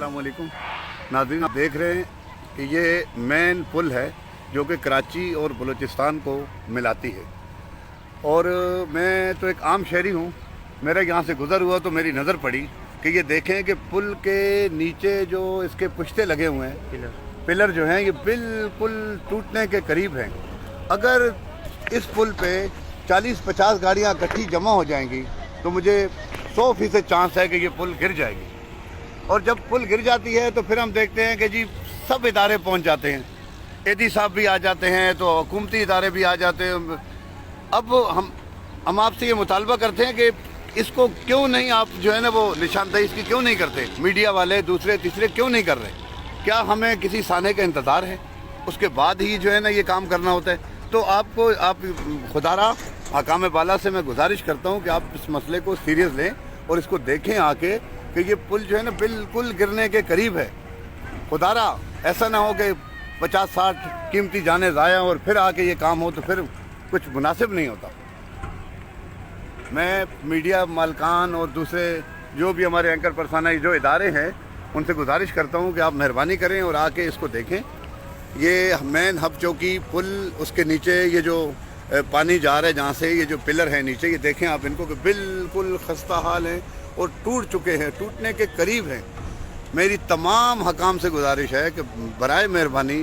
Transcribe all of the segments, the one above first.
अस्सलाम वालेकुम नाज़रीन, आप देख रहे हैं कि ये मेन पुल है जो कि कराची और बलूचिस्तान को मिलाती है। और मैं तो एक आम शहरी हूँ, मेरा यहाँ से गुज़र हुआ तो मेरी नज़र पड़ी कि ये देखें कि पुल के नीचे जो इसके पुश्ते लगे हुए हैं, पिलर जो हैं, ये बिल्कुल टूटने के करीब हैं। अगर इस पुल पे 40-50 गाड़ियाँ इकट्ठी जमा हो जाएंगी तो मुझे 100% चांस है कि ये पुल गिर जाएगी। और जब पुल गिर जाती है तो फिर हम देखते हैं कि जी सब इदारे पहुंच जाते हैं, एडी साहब भी आ जाते हैं, तो हुकूमती इदारे भी आ जाते हैं। अब हम आपसे ये मुतालबा करते हैं कि इसको क्यों नहीं आप जो है ना वो निशानदेही इसकी क्यों नहीं करते, मीडिया वाले दूसरे तीसरे क्यों नहीं कर रहे? क्या हमें किसी साने का इंतज़ार है? उसके बाद ही जो है ना ये काम करना होता है। तो आप खुदारा हकाम बाला से मैं गुजारिश करता हूँ कि आप इस मसले को सीरियस लें और इसको देखें आके कि ये पुल जो है ना बिल्कुल गिरने के करीब है। खुदारा ऐसा ना हो कि 50-60 कीमती जाने ज़ाया और फिर आके ये काम हो तो फिर कुछ मुनासिब नहीं होता। मैं मीडिया मालकान और दूसरे जो भी हमारे एंकर परसाना जो इदारे हैं उनसे गुजारिश करता हूँ कि आप मेहरबानी करें और आके इसको देखें। ये मेन हब चौकी पुल, उसके नीचे ये जो पानी जा रहा है जहाँ से, ये जो पिलर है नीचे, ये देखें आप इनको कि बिल्कुल खस्ता हाल हैं और टूट चुके हैं, टूटने के करीब हैं। मेरी तमाम हकाम से गुजारिश है कि बराए मेहरबानी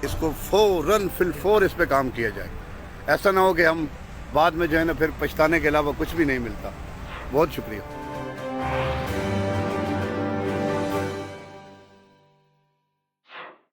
इसको फौरन इस पे काम किया जाए। ऐसा ना हो कि हम बाद में जो है ना फिर पछताने के अलावा कुछ भी नहीं मिलता। बहुत शुक्रिया।